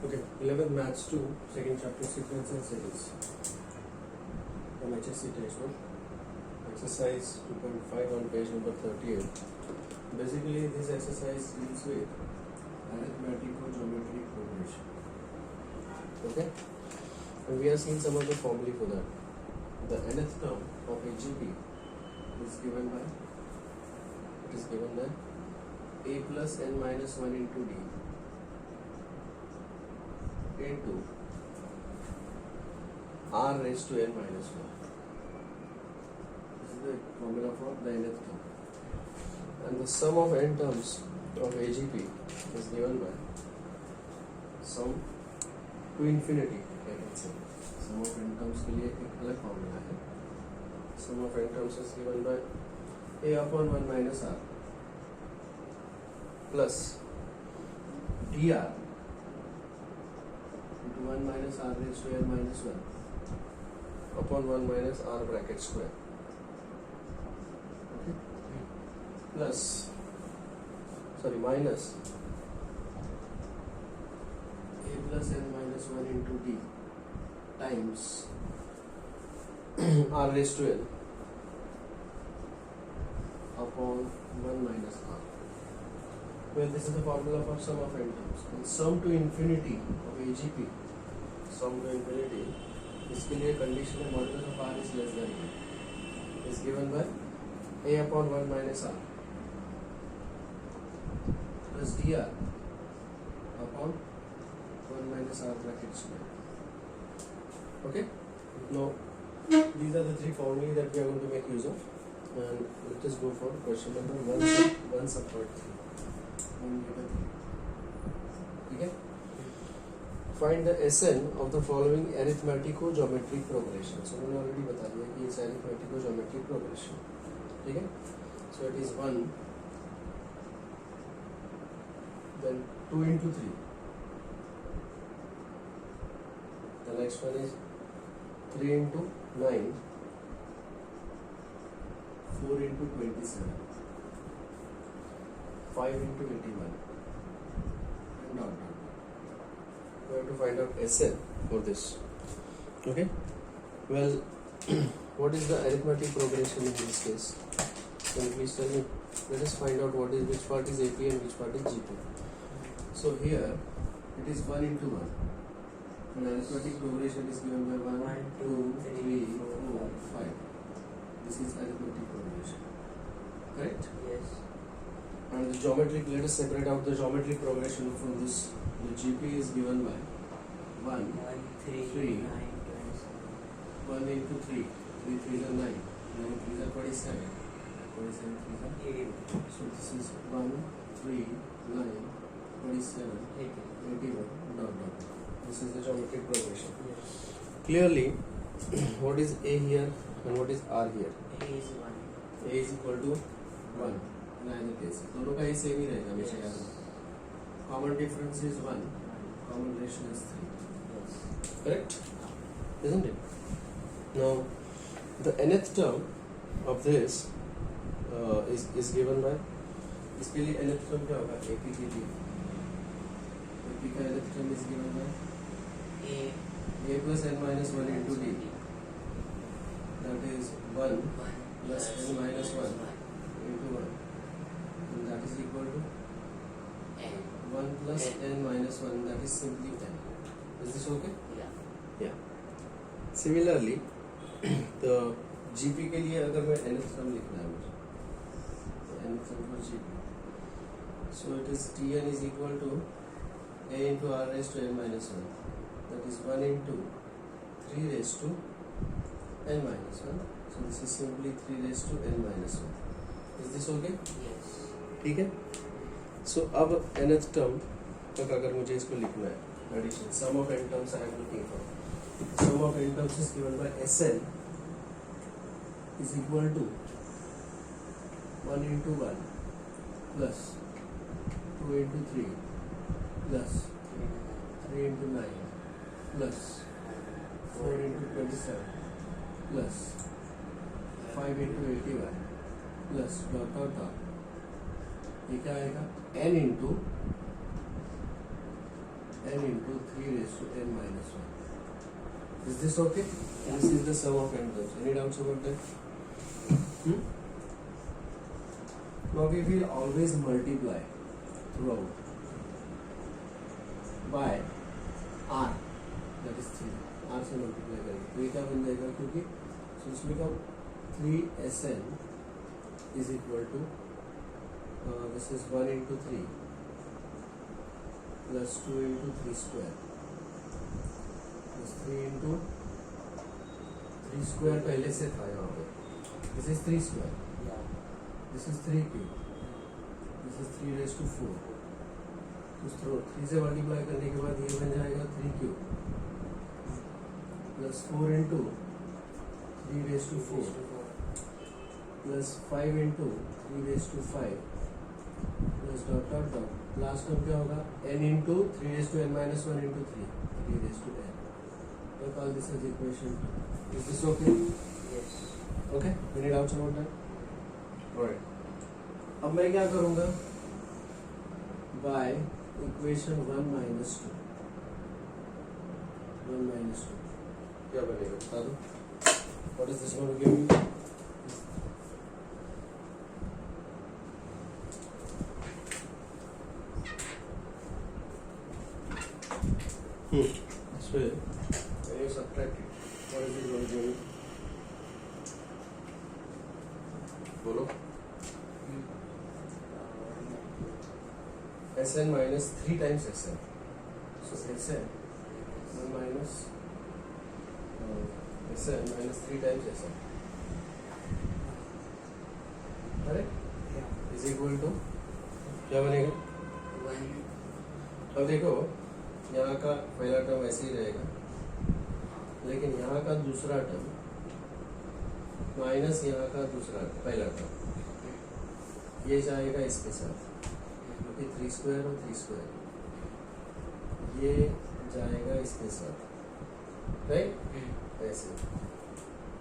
Okay, 11th Maths 2, second chapter, sequence and series. From HSC textbook, exercise 2.5 on page number 38. Basically, this exercise deals with arithmetico-geometric progression. Okay, and we are seeing some of the formulae for that. The nth term of AGP is given by, a plus n minus 1 into d into r raised to n minus 1. This is the formula for the nth term. And the sum of n terms of AGP is given by sum to infinity, I can say. Sum of n terms के लिए एक अलग formula है. Sum of n terms is given by a upon 1 minus r plus dr into 1 minus r raised to n minus 1 upon 1 minus r bracket square. Okay. Minus a plus n minus 1 into d times r raised to n upon 1 minus r. Well, this is the formula for sum of n terms. And sum to infinity of AGP, sum to infinity, इसके लिए condition है modulus of r is less than e is given by a upon 1 minus r plus dr upon 1 minus r bracket square. Okay? Now, these are the three formulae that we are going to make use of. And let us go for question number 1 sub part 3. Okay? Find the SN of the following arithmetico-geometric progression. So मैंने already बता दिया कि it's arithmetico-geometric progression. ठीक है? So it is 1, then 2 into 3. The next one is 3 into 9, 4 into 27, 5 into 81, and dot. We have to find out SN for this. Okay? Well, what is the arithmetic progression in this case? Can you please tell me? Let us find out which part is AP and which part is GP. So here it is 1 into 1. And arithmetic progression is given by 1, 2, 3, 4, 5. This is arithmetic progression. Correct? Yes. And the geometric, let us separate out the geometric progression from this. The GP is given by 1, 3, 1 into 3, 3 3s are 9, 9 3s are 27, 27 3s are 8. So this is 1, 3, 9, 27, 81, dot. This is the geometric progression. Yes. Clearly, what is A here and what is R here? A is 1. A is equal to 1 in either case. दोनों का ही same ही रहेगा हमेशा याद रखो. Common difference is 1, common ratio is 3. Yes. Correct? Isn't it? Now, the nth term of this is given by, इसके लिए nth term क्या होगा? AP के लिए AP का nth term is given by a plus n minus 1 into d. That is 1 plus n minus 1 into 1, and that is equal to 1 plus n minus 1, that is simply n. Is this okay? Yeah. Yeah. Similarly, the GP के लिए अगर मैं nth term लिखना है मुझे, nth term for GP, so it is Tn is equal to a into r raised to n minus 1. That is 1 into 3 raised to n minus 1. So this is simply 3 raised to n minus 1. Is this okay? Yes. ठीक है. So अब nth term तक अगर मुझे इसको लिखना है, addition, sum of n terms I am looking for. Sum of n terms is given by Sn is equal to 1 into 1 plus 2 into 3 plus 3 into 9 plus 4 into 27 plus 5 into 81 plus dot. ये क्या आएगा? n into n into 3 raised to n minus 1. Is this okay? This is the sum of n terms. Any doubts about that? Now we will always multiply throughout by r, that is 3. r से multiply करेंगे तो ये क्या बन जाएगा, क्योंकि so इसमें का 3sn is equal to this is 1 into 3 plus 2 into 3 square plus 3 into 3 square पहले से था यहाँ पे. This is 3 square. Yeah. This is 3 cube. This is 3 raised to 4. तो 3 से मल्टीप्लाई करने के बाद ये बन जाएगा 3 cube plus 4 into 3 raise to 4 plus 5 into 3 raise to 5 plus dot dot dot last term क्या होगा n into 3 raise to n minus 1 into 3 raise to n. तो call this as equation. Is this okay? Yes. Okay, any doubts about that? Alright, अब मैं क्या करूंगा, by equation 1 minus 2 क्या बनेगा बता दो. What is this going to give me? So when you subtract it, what is it going to give me? बोलो. Sn minus 3 times Sn. So Sn 1 minus Sn minus 3 times Sn. Correct? Yeah. Is equal to क्या बनेगा? 1. अब देखो यहाँ का पहला term ऐसे ही रहेगा, लेकिन यहाँ का दूसरा टर्म माइनस यहाँ का दूसरा पहला टर्म ये जाएगा इसके साथ, क्योंकि 3 स्क्वायर और 3 स्क्वायर ये जाएगा इसके साथ, राइट? ऐसे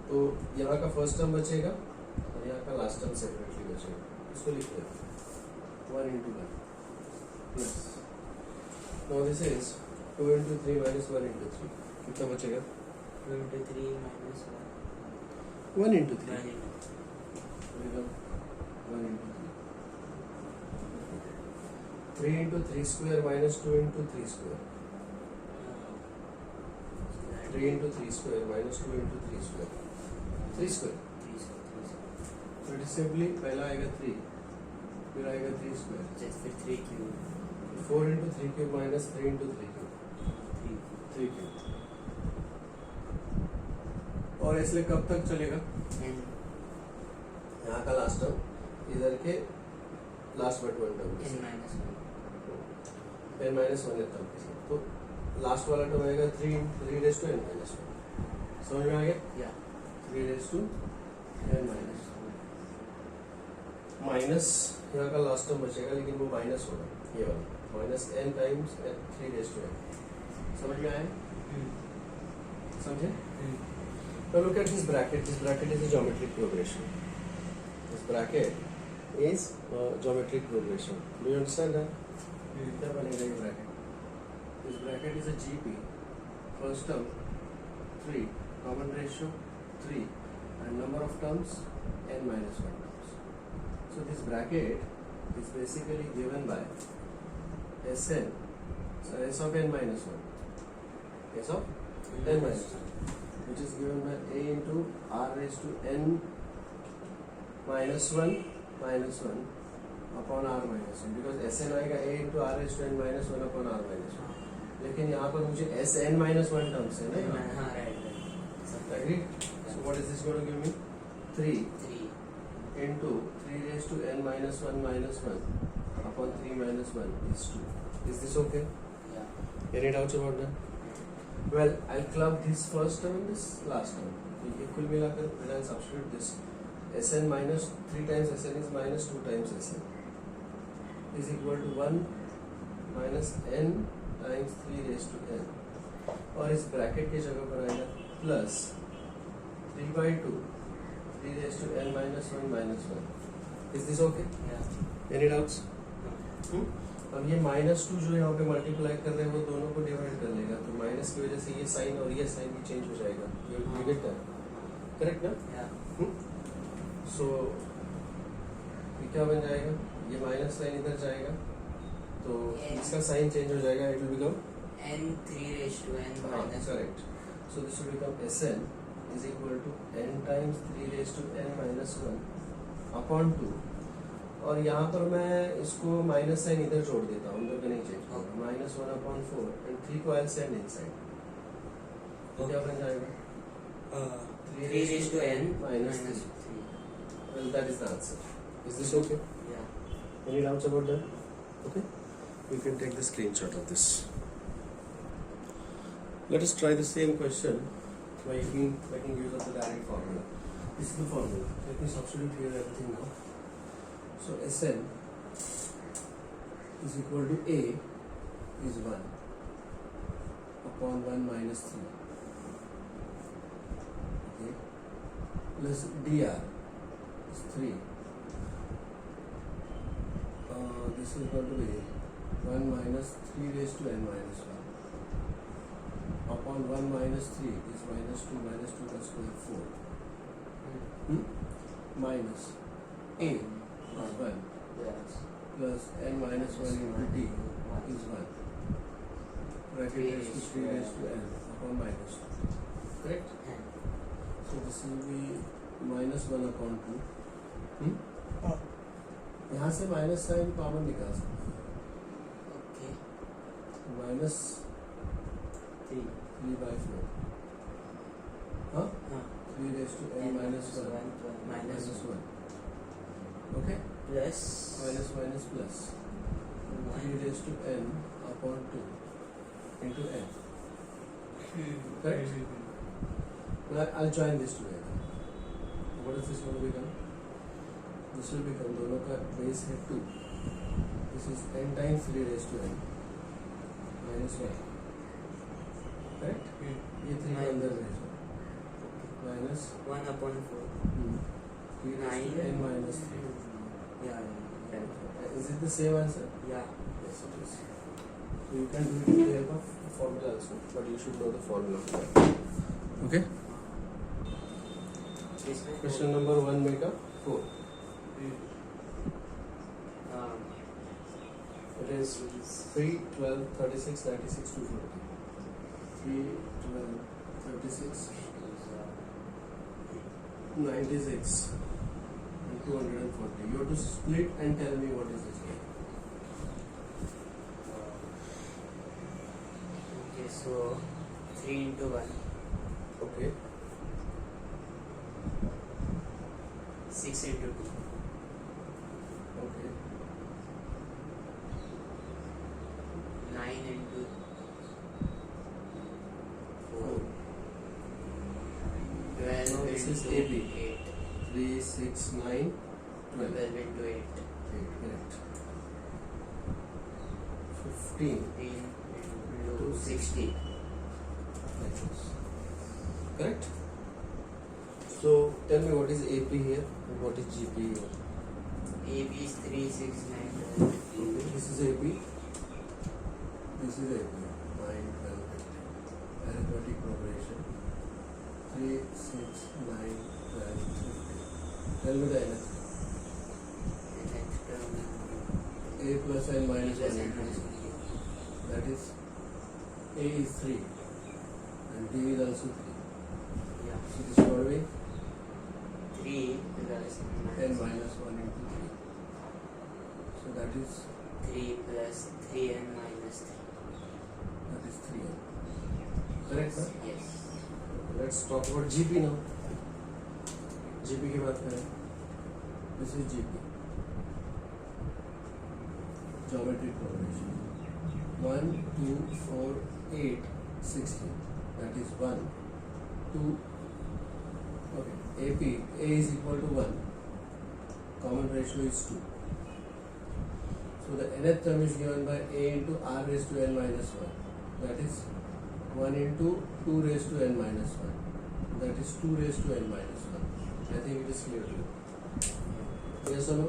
तो यहाँ का फर्स्ट टर्म बचेगा और यहाँ का लास्ट टर्म सेपरेटली बचेगा. इसको लिख दो 1 into 1 plus. Now this is 2 into 3 minus 1 into 3. कितना बचेगा? 2 into 3 minus 1. 1 into 3. 1 into 1 into 3. 3 into 3 square minus 2 into 3 square. 3 into 3 square minus 2 into 3 square. 3 square. 3 square. So it is simply पहला आएगा 3, फिर आएगा 3 square. Just फिर 3 cube. 4 into 3 cube minus 3 into 3 cube. 3 cube. और इसलिए कब तक चलेगा? N. यहाँ का लास्ट टर्म इधर के last but one term N minus 1. n minus 1 term के साथ. तो लास्ट वाला टर्म आएगा 3 रेज टू n माइनस 1. समझ में आ गया? Yeah. 3 raise to n minus 1 minus यहाँ का लास्ट टर्म बचेगा, लेकिन वो माइनस होगा, ये वाला minus n times 3 raise to n. समझ में आया? समझे? Now look at this bracket. This bracket is a geometric progression. This bracket is a geometric progression. Do you understand that? क्या बनेगा ये bracket? This bracket is a GP. First term 3, common ratio 3, and number of terms n minus 1 terms. So this bracket is basically given by Sn. So S of n minus 1. S of n minus 1. Which is given by a into r raised to n minus 1 upon r minus 1, because Sn आएगा a into r raised to n minus 1 upon r minus 1. लेकिन यहाँ पर मुझे Sn minus 1 terms है ना. हाँ, right. Agreed? So what is this going to give me? 3 3. into 3 raised to n minus 1 upon 3 minus 1 is 2. Is this okay? Yeah. Any doubts about that? Well, I'll club this first term and this last term. ये कुल मिलाकर when I'll substitute this Sn minus 3 times Sn is minus 2 times Sn is equal to 1 minus n times 3 raised to n, और इस bracket की जगह पर आएगा plus 3 by 2 3 raised to n minus 1 minus 1. Is this okay? Yeah. Any doubts? No. अब ये -2 जो यहाँ पे मल्टीप्लाई कर रहे हैं वो दोनों को डिवाइड कर लेगा, तो माइनस की वजह से ये साइन और ये साइन भी चेंज हो जाएगा. You get that? करेक्ट ना? Yeah. सो ये क्या बन जाएगा, ये माइनस साइन इधर जाएगा तो इसका साइन चेंज हो जाएगा, it will become N 3 raised to n minus correct. So this will become Sn is equal to n times 3 raise to n minus 1 upon 2. और यहाँ पर मैं इसको माइनस साइन इधर जोड़ देता हूँ, उधर पे नहीं चेंज करूँगा. माइनस 1 अपॉन 4 एंड 3 को आई सेंड इनसाइड, तो क्या बन जाएगा? 3 raised to n minus minus 3. 3. Well, that is the answer. Is this okay? Yeah. Any doubts about that? Okay. You can take the screenshot of this. Let us try the same question by making use of the direct formula. This is the formula. Let me substitute here everything now. So Sn is equal to A is 1 upon 1 minus 3. Okay. Plus dr is 3. This is going to be 1 minus 3 raised to n minus 1 upon 1 minus 3 is minus 2 the square 4. Minus a is 1 Yes. plus n minus 1 into d is 1. Bracket raised to 3 raised to n upon minus 2. Correct? So this will be minus 1 upon 2. यहाँ से minus sign common निकाल सकते हैं. Okay. Minus 3. 3/4. हाँ, 3 raised to n minus 1 minus 1 1. Okay, plus minus minus plus 3 raised to n upon 2 into n. Correct? Now I'll join this together. What is this going to become? This will become, दोनों का base है 2. This is n times 3 raised to n minus 1. Correct? ये 3 के अंदर रहेगा. Minus 1 upon 4. 3 raised to n minus 3. Yeah. Is it the same answer? Yeah. Yes, it is. So you can do it with the help of formula also, but you should know the formula for that. Okay? Question number 1 make up 4. It is 3, 12, 36, 96, 240. 3, 12, 36, 96, and 240. You have to split and tell me what is this. Okay, so 3 into 1. Okay. 6 into 2. Okay. 9 into 4. 4. 12 Now this is into AB. 8. 3, 6, 9, 12. 12 into 8. 8, correct. 15. 15 into 60. Like this. Correct? So tell me what is AP here and what is GP here. AB is 3, 6, 9, 12, 15. Okay, this is AP. This is AP. 9, 12, 15. Arithmetic progression. 3, 6, 9, 12, 15. Tell me the nth. And next term A plus n minus plus 1 n into minus 2. 1. That is, A is 3 and D is also 3. Yeah. So this is going to be 3 plus n minus 1 into 3. So that is 3 plus 3n minus 3n. Correct, sir? 3. Yes. Let's talk about GP now. GP की बात करें. This is GP. Geometric progression. 1, 2, 4, 8, 16. That is 1, 2. Okay. AP. A is equal to 1. Common ratio is 2. So the nth term is given by A into R raised to n minus 1. That is 1 into 2 raised to n minus 1. That is 2 raised to n minus 1. I think it is clear to you. Yes or no?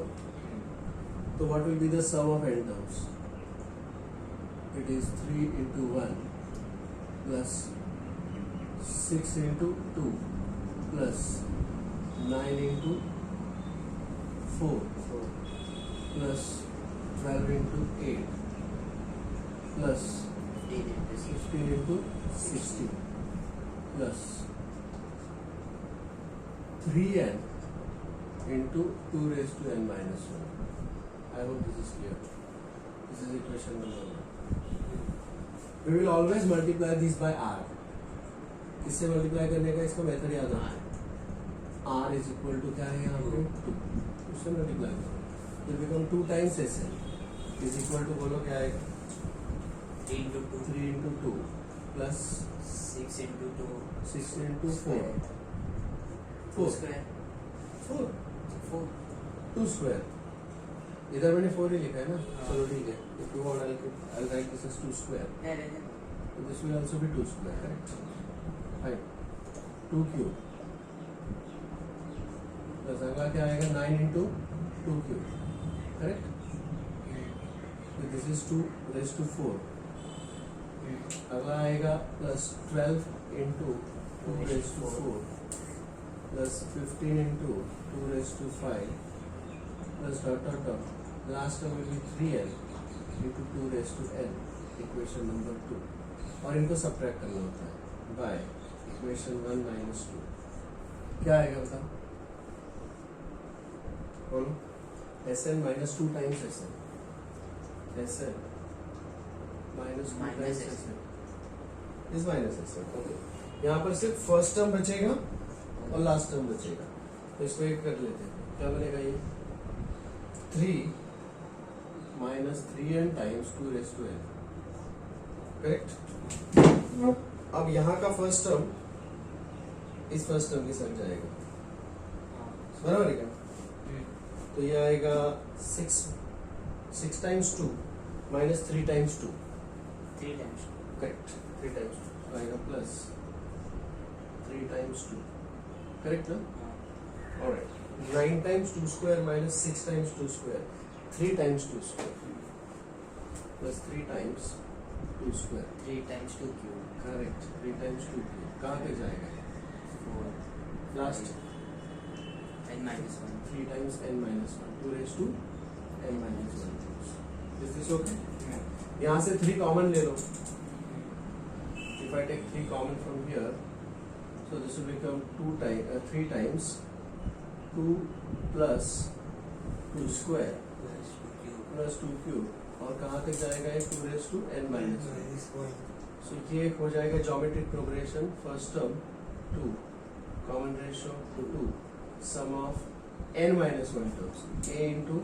So what will be the sum of n terms? it is 3 into 1 plus 6 into 2 plus 9 into 4 plus 12 into 8 plus 15 into 60 plus 3n into 2 raised to n minus 1. I hope this is clear. This is equation number 1. We will always multiply this by r. किससे multiply करने का इसका method याद है? r is equal to क्या है यहाँ पे 2. उससे मल्टीप्लाई करो. It will become 2 times Sn is equal to बोलो क्या आएगा? 3 into 2 plus 6 into 2 6 into 4 square 4 4 2 square. इधर मैंने 4 ही लिखा है ना. हाँ. चलो ठीक है. If you want I'll write this as 2 square. So this will also be 2 square, correct? Right. 2 cube. Plus अगला क्या आएगा? 9 into 2 cube, correct? So this is 2 raised to 4. अगला आएगा plus 12 into 2 raised to 4 plus 15 into 2 raised to 5 plus dot. Last term will be 3n into 2 raised to n. Equation number 2. और इनको subtract करना होता है by equation 1 minus 2. क्या आएगा बताओ? बोलो. Sn minus 2 times Sn. Sn minus 2 times Sn is minus Sn. Okay. यहाँ पर सिर्फ फर्स्ट टर्म बचेगा और लास्ट टर्म बचेगा. तो इसको एक कर लेते हैं. क्या बनेगा ये? 3 minus 3n times 2 raised to n. Correct. अब यहाँ का फर्स्ट टर्म इस फर्स्ट टर्म के साथ जाएगा. बराबर है क्या? तो ये आएगा 6 times 2 minus 3 times 2. 3 times correct. 3 times 2 आएगा प्लस 3 times 2. करेक्ट ना? Alright. 9 times 2 square minus 6 times 2 square. 3 times 2 square plus 3 times 2 square. 3 times 2 cube. Correct. 3 times 2 cube. कहाँ पे जाएगा? 4 Last n minus 1. 3 times n minus 1. 2 raised to n minus 1. Is this okay? यहाँ से 3 common ले लो. If I take 3 common from here, so this will become 3 times 2 plus 2 square Plus 2 cube. plus 2 cube. और कहाँ तक जाएगा ये? 2 raised to n minus 1. So ये एक हो जाएगा geometric progression. First term 2 common ratio to 2 sum of n minus 1 terms. A into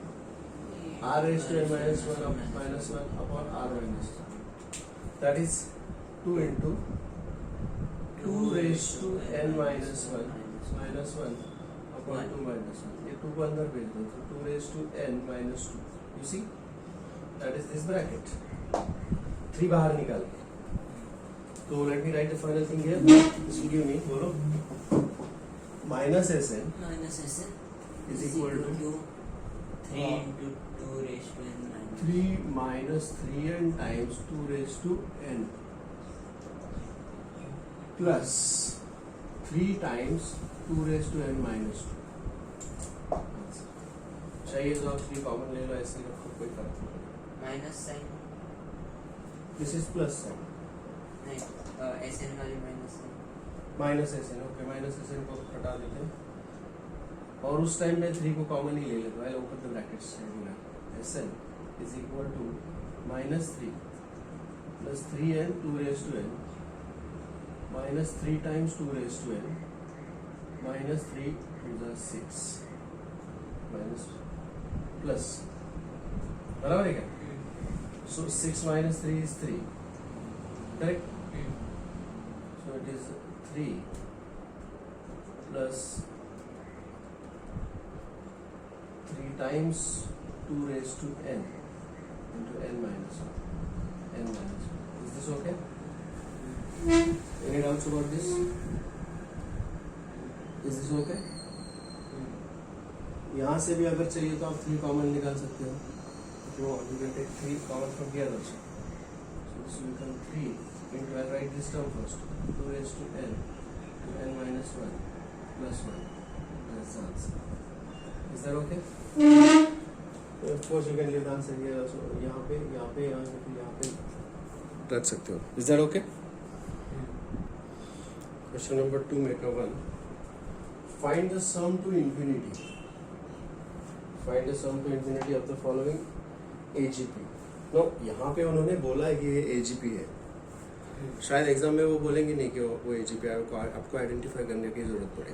r raised to n minus 1 of minus 1 upon r minus 1. That is 2 into 2 raised to n minus 1 minus 1 upon 2 minus 1. ये 2 को अंदर भेज दो. So 2 raised to n minus 2. You see? That is this bracket. 3 बाहर निकाल. So let me write the final thing here. This will give me बोलो minus Sn Minus Sn is equal to 3 into 2 raised to n minus 3 minus 3n times 2 raised to n plus 3 times 2 raised to n minus 2. चाहिए तो आप 3 common ले लो. ऐसे रखो, कोई फर्क नहीं. minus sign. This is plus sign. नहीं Sn वाली minus sign. Minus Sn. Okay. Minus Sn को हटा देते हैं और उस टाइम में 3 को कॉमन ही ले लेते हैं. Open the brackets. Sn is equal to minus 3 plus 3n 2 raised to n minus 3 times 2 raised to n minus 3 to the 6 minus plus. बराबर है क्या? So 6 minus 3 is 3. Correct? So it is 3 plus 3 times 2 raised to n into n minus 1. N minus 1. Is this okay? Any doubts about this? Is this okay? यहाँ से भी अगर चाहिए तो आप 3 कॉमन निकाल सकते हो. If you want, you can take 3 common from here also. So you become 3 into, I'll write this term first, 2 raised to n minus 1 plus 1. That's the answer. Is that okay? Of course you can leave the answer here also. यहाँ पे रख सकते हो. Is that okay? Question number 2, make a 1. Find the sum to infinity. Find the sum to infinity of the following AGP. No, यहाँ पे उन्होंने बोला है कि ये AGP है. शायद एग्जाम में वो बोलेंगे नहीं कि वो AGP है, आपको आइडेंटिफाई करने की जरूरत पड़े.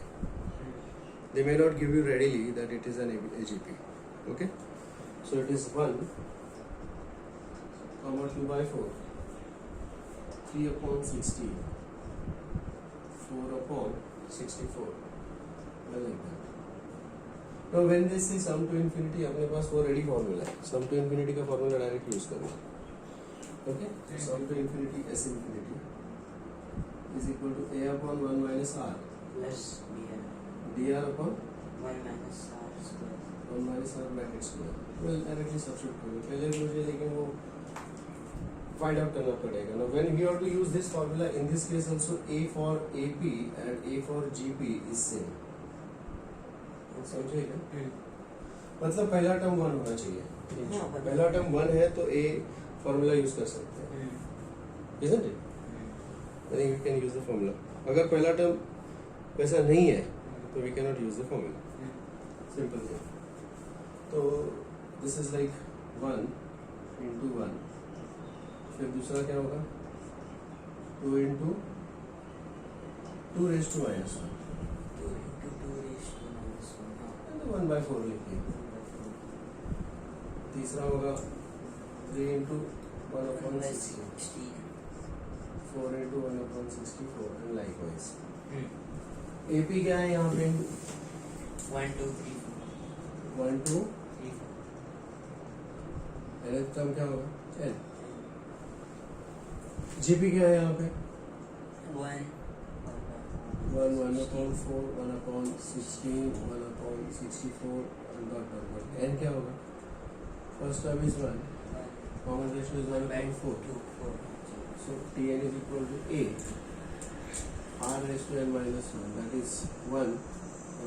They may not give you readily that it is an AGP. Okay? So it is 1, 2 by 4, 3 upon 16, 4 upon 64. Well, like that. Now when they say sum to infinity, अपने पास वो ready formula है. Sum to infinity का formula direct use करना. Okay? Sum to infinity S infinity is equal to A upon 1 minus R Plus dr upon 1 minus R square. 1 minus R bracket square. Well, directly substitute करेंगे. पहले मुझे लेकिन वो find out करना पड़ेगा. Now when we have to use this formula, in this case also A for AP and A for GP is same. समझे क्या? मतलब पहला टर्म 1 होना चाहिए. पहला टर्म 1 है तो A फॉर्मूला यूज कर सकते हैं. Isn't it? I think we can use the formula. अगर पहला टर्म वैसा नहीं है तो we cannot use the formula. Simple thing. तो this is like 1 into 1. फिर दूसरा क्या होगा? 2 into 2 raised to minus 1. 2 into 2 raised to minus 1. and 1 by 4 लिखिए. तीसरा होगा 3 into 1 upon 60. 4 into 1 upon 64 and likewise. AP क्या है यहाँ पे? 1 2 3 4. 1 2 3 4. nth टर्म क्या होगा? n. GP क्या है यहाँ पे? 1 1 upon 4 1 upon 16 1 upon 64 and dot. n क्या होगा? First term is 1. Common ratio is 1 upon 4. 2 4. So Tn is equal to A R raised to n minus 1, that is 1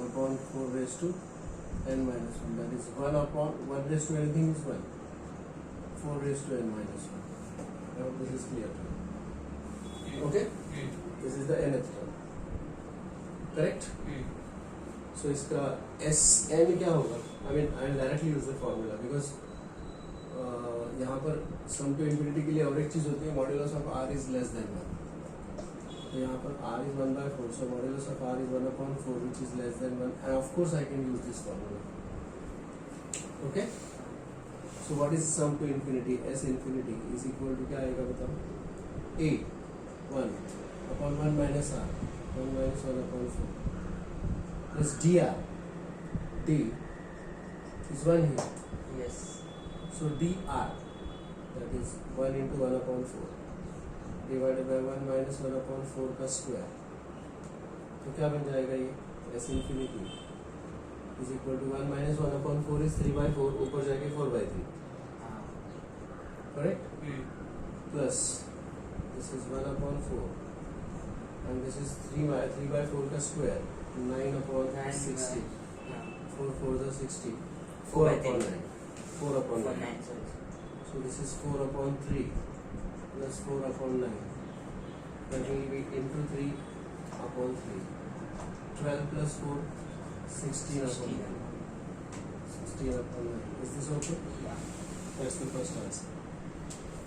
upon 4 raised to n minus 1, that is 1 upon 1 raised to anything is 1, 4 raised to n minus 1. I hope this is clear. Okay? This is the nth term. Correct? So इसका Sn क्या होगा? I mean I will directly use the formula because यहाँ पर सम to infinity के लिए और एक चीज होती है, modulus of r is less than 1. तो यहाँ पर r is 1 by 4, so modulus of r is 1 upon 4 which is less than 1, and of course I can use this formula. Okay? So what is sum to infinity? S infinity is equal to क्या आएगा बताओ? A 1 upon 1 minus r 1 minus 1 upon 4 plus dr d is 1 here. Yes. So dr, that is 1 into 1 upon 4 divided by 1 minus 1 upon 4 का square. तो क्या बन जाएगा ये? S infinity is equal to 1 minus 1 upon 4 is 3 by 4, ऊपर जाके 4 by 3. Correct? Plus this is 1 upon 4 and this is 3 by 4 का square, 9 upon 60. 4 4 is 60. 4 upon 9. 4 upon 9. So this is 4 upon 3 plus 4 upon 9. That will be into 3 upon 3. 12 plus 4, 16 upon 9. 16 upon 9. Is this okay? Yeah. That's the first answer.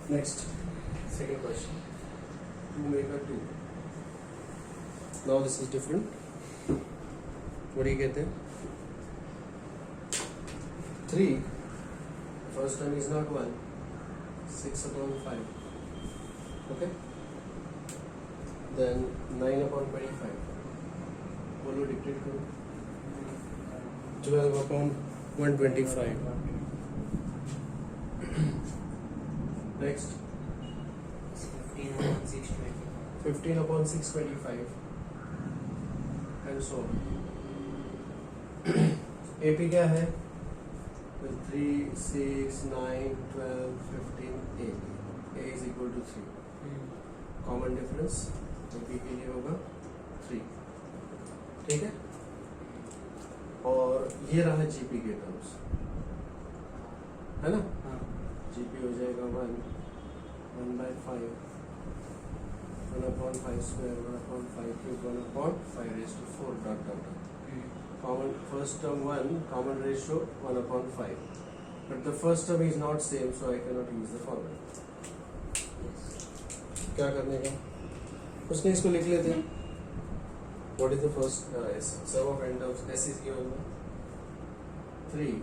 Next, second question. 2 make a 2. Now this is different. What do you get there? 3. First term is not 1. 6 upon 5. Okay? Then 9 upon 25. बोलो dictate करो. 12 upon 125. Next. 15 upon 625. 15 upon 625. And so on. AP क्या है? 3, 6, 9, 12, 15, 8. a is equal to 3. Common difference AP के लिए होगा 3. ठीक है, और ये रहा GP के टर्म्स, है ना. GP हो जाएगा 1/5, 1/5 square, 1/5 cube, 1/5 raised to 4 dot dot dot. Common first term 1, common ratio 1/5, but the first term is not same, so I cannot use the formula. क्या करने का, कुछ नहीं, इसको लिख लेते हैं. What is the first S? Sum of n terms. S is given by 3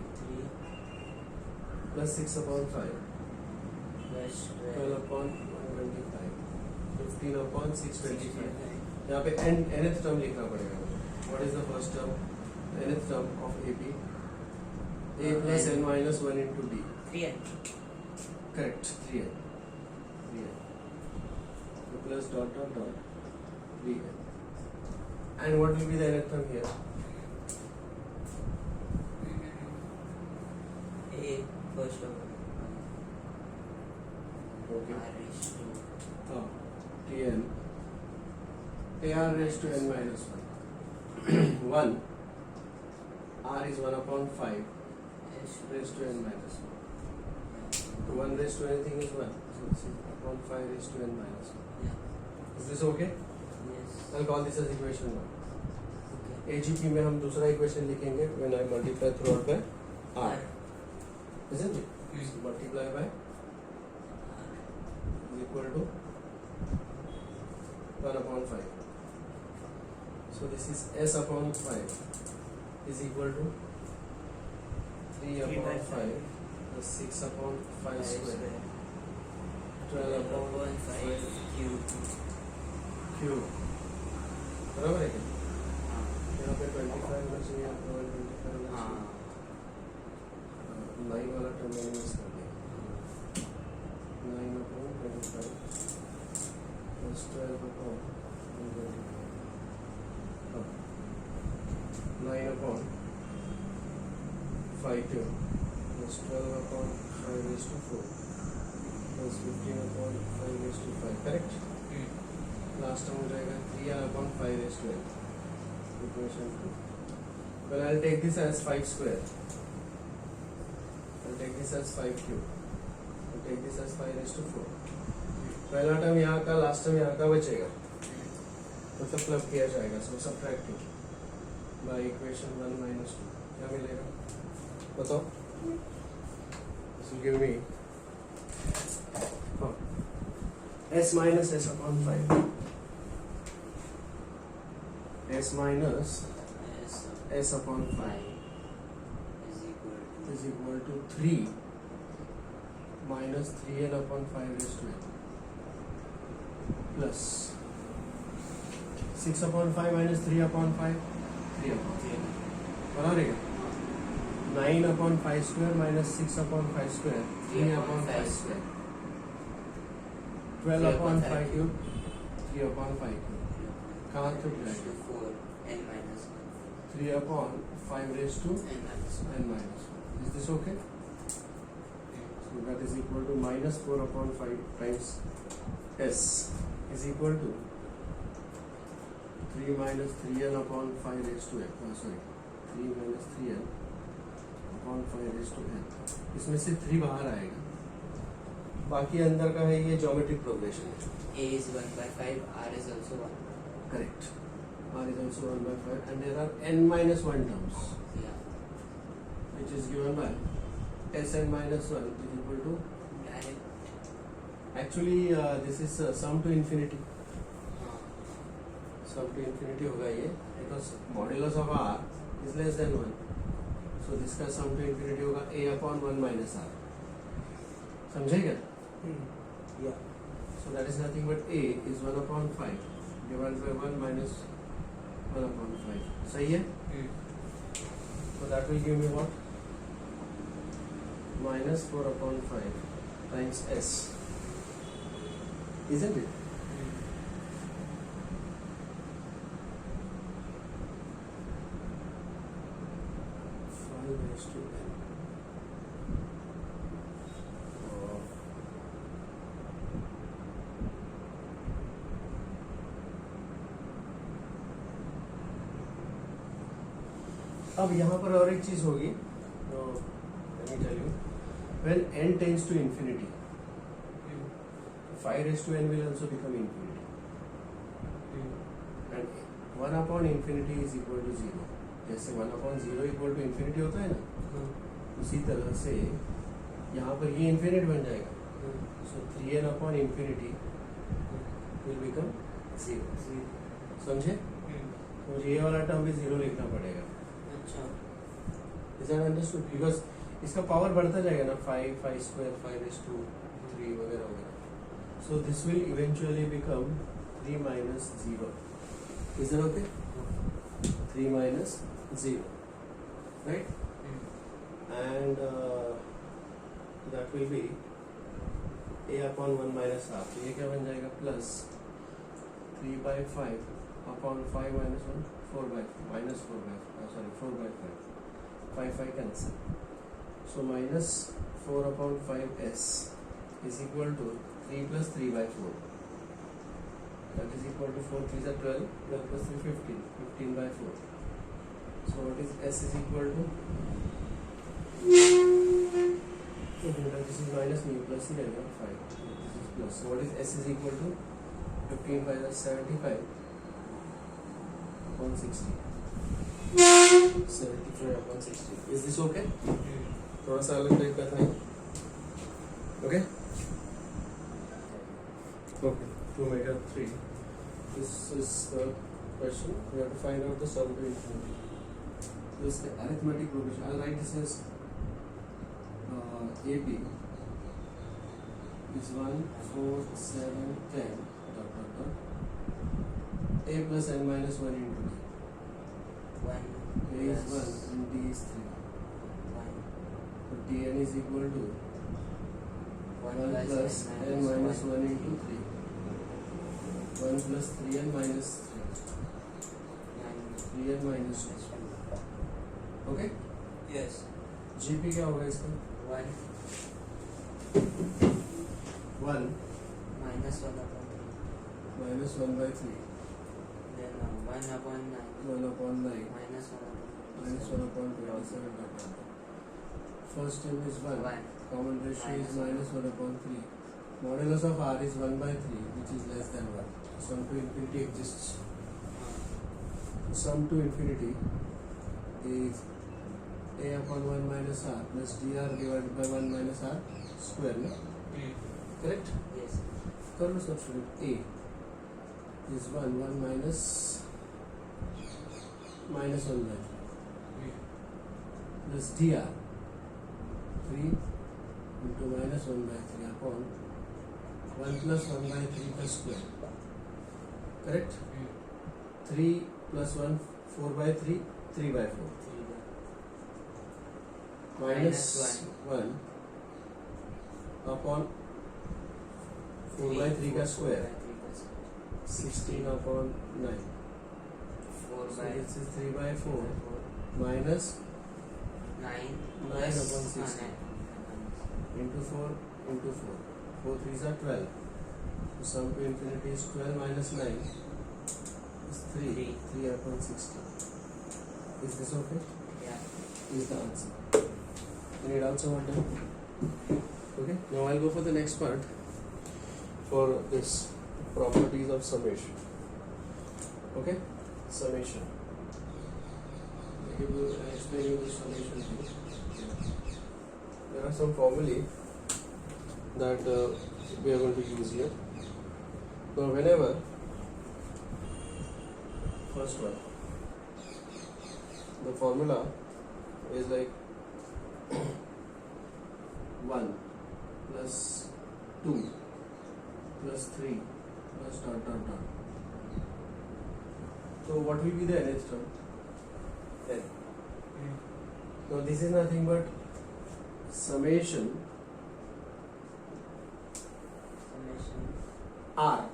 plus 6/5, 12/125, 15/625. यहाँ पे nth term लिखना पड़ेगा. What is the first term? Nth term of AP. A plus n minus 1 into D. 3n. Correct. 3n. 3n. So plus dot dot dot 3n. And what will be the nth term here? A first term. Okay. R raised to Tn. AR raised to n minus 1. 1. R is 1/5 raised to n minus 1. So 1 raised to anything is 1. So this is upon 5 raised to n minus 1. Yeah. Is this okay? Yes. I'll call this as equation 1. Okay. AGP में हम दूसरा equation लिखेंगे when I multiply throughout by R. Isn't it? So multiply by is equal to 1/5. So this is S upon 5 is equal to 3/5 plus 6/5 square, 12/5 cube. बराबर है क्या? यहाँ पे 25 होना चाहिए, यहाँ पे 125 होना चाहिए. 9 वाला टर्म मैंने मिस कर दिया. 9/25 plus 12/125. 9/5 cube plus 12/5 raised to 4 plus 15/5 raised to 5. Correct? Last term हो जाएगा 3/5 raised to n. Equation 2. Well, I'll take this as 5 square. I'll take this as 5 cube. I'll take this as 5 raised to 4. पहला term यहाँ का, last term यहाँ का बचेगा, मतलब club किया जाएगा. सो सब्ट्रैक्टिंग by equation 1 minus 2 क्या मिलेगा बताओ. This will give me S minus S upon 5. S minus S upon 5 is equal to 3 minus 3n upon 5 raised to n plus 6/5 minus 3/5, 3/5. बराबर है क्या? 9/5 square minus 6/5 square, 3/5 square. 12/5 cube, 3/5 cube. कहाँ तक जाएगा? 4 n minus 1. 3/5 raised to n minus 1. n minus 1. Is this okay? So that is equal to minus 4/5 times S is equal to 3 minus 3n upon 5 raised to n. Sorry, 3 minus 3n upon 5 raised to n. इसमें से 3 बाहर आएगा, बाकी अंदर का है ये geometric progression है. A is 1/5, R is also 1. Correct. R is also 1/5 and there are n minus 1 terms Yeah. which is given by Sn minus 1 is equal to, Direct. actually this is sum to infinity. हाँ. Sum to infinity होगा ये, because modulus of R is less than 1. So this का sum to infinity होगा A upon 1 minus R. समझे क्या? Yeah. So that is nothing but A is 1/5 divided by 1 minus 1/5. सही है? So that will give me what? Minus 4/5 times S. Isn't it? 5 raised to n. अब यहाँ पर और एक चीज होगी, let me tell you, when n tends to infinity, 5 raised to n will also become infinity, and 1 upon infinity is equal to 0. जैसे 1 upon 0 equal to infinity होता है ना, उसी तरह से यहाँ पर ये infinite बन जाएगा. So 3n upon infinity will become 0. समझे? मुझे ये वाला टर्म भी 0 लिखना पड़ेगा. अच्छा. Is that understood? Because इसका पावर बढ़ता जाएगा ना, 5, 5 square, 5 raised to 3 वगैरह वगैरह. So this will eventually become 3 minus 0. Is that okay? 3 minus 0. Right? And that will be a upon 1 minus half. ये क्या बन जाएगा? Plus 3 by 5 upon 5 minus 1, 4 by 5, 4 by 5. 5 cancel. So minus 4 upon 5s is equal to 3 plus 3 by 4. That is equal to 4 3s are 12, 12 plus 3 15, 15 by 4. So what is s is equal to? This is minus mu plus c, 5. This is plus. So what is s is equal to? 15 by 75 upon 60. 75 upon 60. Is this okay? थोड़ा सा अलग type का था. Okay? Okay. 2 meter 3. This is the question. We have to find out the sum to infinity. This is the arithmetic progression. I'll write this as AB is 1, 4, 7, 10. A plus n minus 1 into d. 1. A is 1 and d is 3. 1. So dn is equal to 1 plus n minus 1 into 3. 1 plus 3n minus 3. 3n minus 2. Okay? Yes. GP क्या होगा इसका? 1 1 minus 1 upon 3. minus 1 by 3. Then 1 upon 9. 1 upon 9 Minus 1 upon minus 1 upon 27. First term is 1. 1. Common ratio is minus 1 upon 3. Modulus of r is 1 by 3, which is less than 1. Sum to infinity exists. Sum to infinity is a upon 1 minus r plus dr divided by 1 minus r square. No? Correct? Yes. Curve substitute a is 1 minus 1 by 3 plus dr 3 into minus 1 by 3 upon 1 plus 1 by 3 plus square. Correct? 3 plus 1, 4 by 3, 3 by 4. Minus 1 upon 4 by 3 का square. 16 upon 9. 4 So by this is 3 by 4 minus 9 9 upon 16 into 4 into 4. 4 3s are 12. So sum to infinity is 12 minus 9 is 3. 3 upon 16. Is this okay? Yeah. Is the answer. Any doubts about that? Okay. Now I'll go for the next part for this properties of summation. Okay. Summation. I'll explain you the summation thing. There are some formulae that we are going to use here. Now whenever first one, the formula is like 1 plus 2 plus 3 plus dot dot dot. So what will be the nth term? N. Now this is nothing but summation R.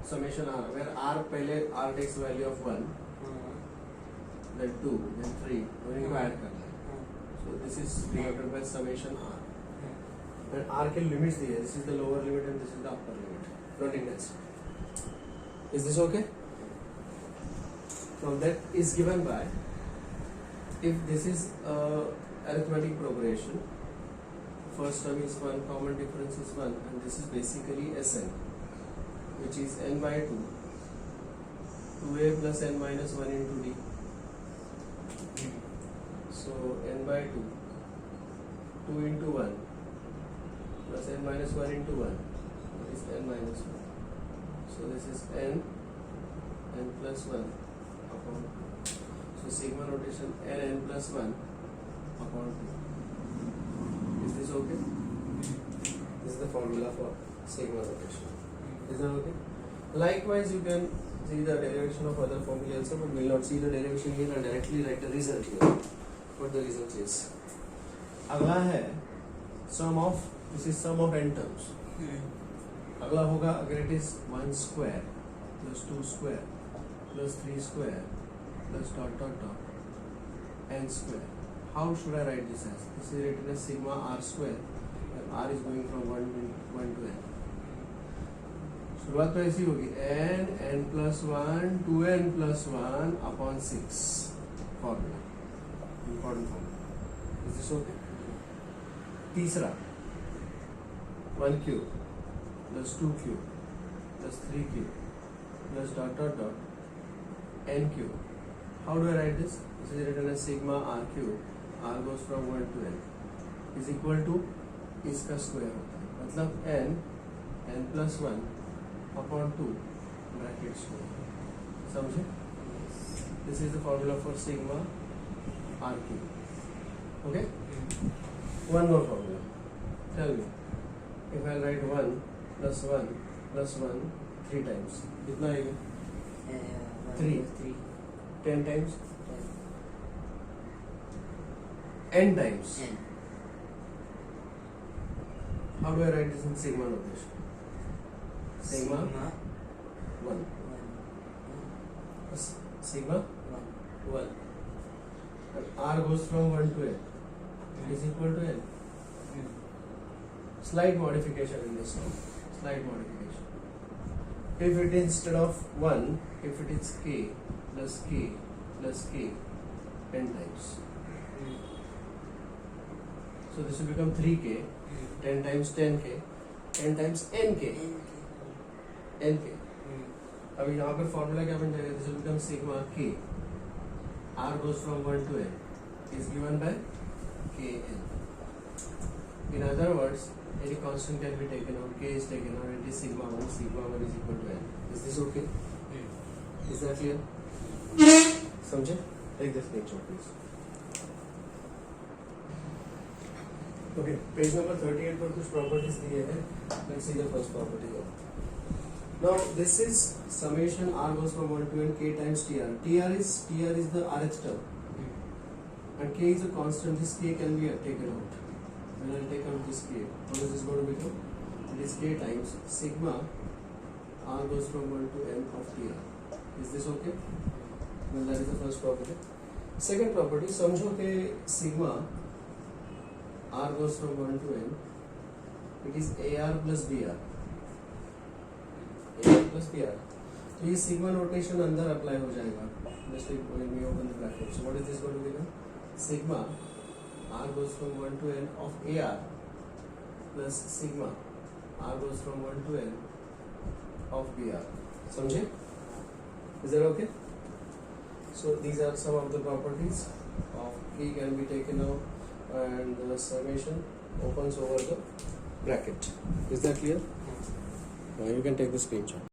Summation R, where R पहले R takes value of 1, then 2, then 3, और इनको add करना है. So this is denoted by summation R. And R के limits दिए हैं. This is the lower limit and this is the upper limit. Not intensity. Is this okay? Now that is given by, if this is arithmetic progression, first term is 1, common difference is 1, and this is basically Sn, which is n by 2, 2a plus n minus 1 into d. So n by 2, 2 into 1 plus n minus 1 into 1 is n minus 1. So this is n plus 1 upon 2. So sigma notation n plus 1 upon 2. Is this okay? This is the formula for sigma notation. Is that okay? Likewise, you can see the derivation of other formula also, but we will not see the derivation here and directly write the result here. What the result is. अगला है sum of, this is sum of n terms. अगला होगा अगर it is 1 square plus 2 square plus 3 square plus dot dot dot n square. How should I write this as? This is written as sigma r square, and r is going from 1 to n. शुरुआत तो ऐसी होगी n plus 1 2n plus 1 upon 6 formula, important formula. Is this okay? तीसरा 1 cube plus 2 cube plus 3 cube plus dot dot dot n cube. How do I write this? This is written as sigma r cube, r goes from 1 to n, is equal to इसका square होता है, मतलब n plus 1 upon 2 bracket square. समझे? This is the formula for sigma r cube. Okay? One more formula. Tell me, if I write 1 plus 1 plus 1 3 times, कितना आएगा? 3. 10 times? n times. How do I write this in sigma notation? Sigma 1. Sigma 1. And r goes from 1 to n. It is equal to n. Slight modification in this term. Slight modification. If it is instead of 1, if it is k plus k plus k n times. So this will become 3k, 10 times 10k, 10 times nk. nk. अब यहाँ पर formula क्या बन जाएगा? This will become sigma k. R goes from 1 to n is given by kn. In other words, any constant can be taken out, k is taken out, it is sigma 1. Sigma 1 is equal to n. Is this okay? Is that clear? समझे? Take this picture, please. Okay, page number 38 पर कुछ properties दिए हैं. Let's see the first property. Now this is summation r goes from 1 to n k times tr. Tr is the rth term, and k is a constant. This k can be taken out. When I take out this k, what is this going to become? It is k times sigma r goes from 1 to n of tr. Is this okay? Well, that is the first property. Second property, समझो कि sigma r goes from 1 to n, it is ar plus br. ar plus br. तो ये sigma notation अंदर apply हो जाएगा. Just like when we open the bracket. So what is this going to become? Sigma r goes from 1 to n of ar plus sigma r goes from 1 to n of br. समझे? Is that okay? So these are some of the properties of k can be taken out, and the summation opens over the bracket. Is that clear? You can take the screenshot.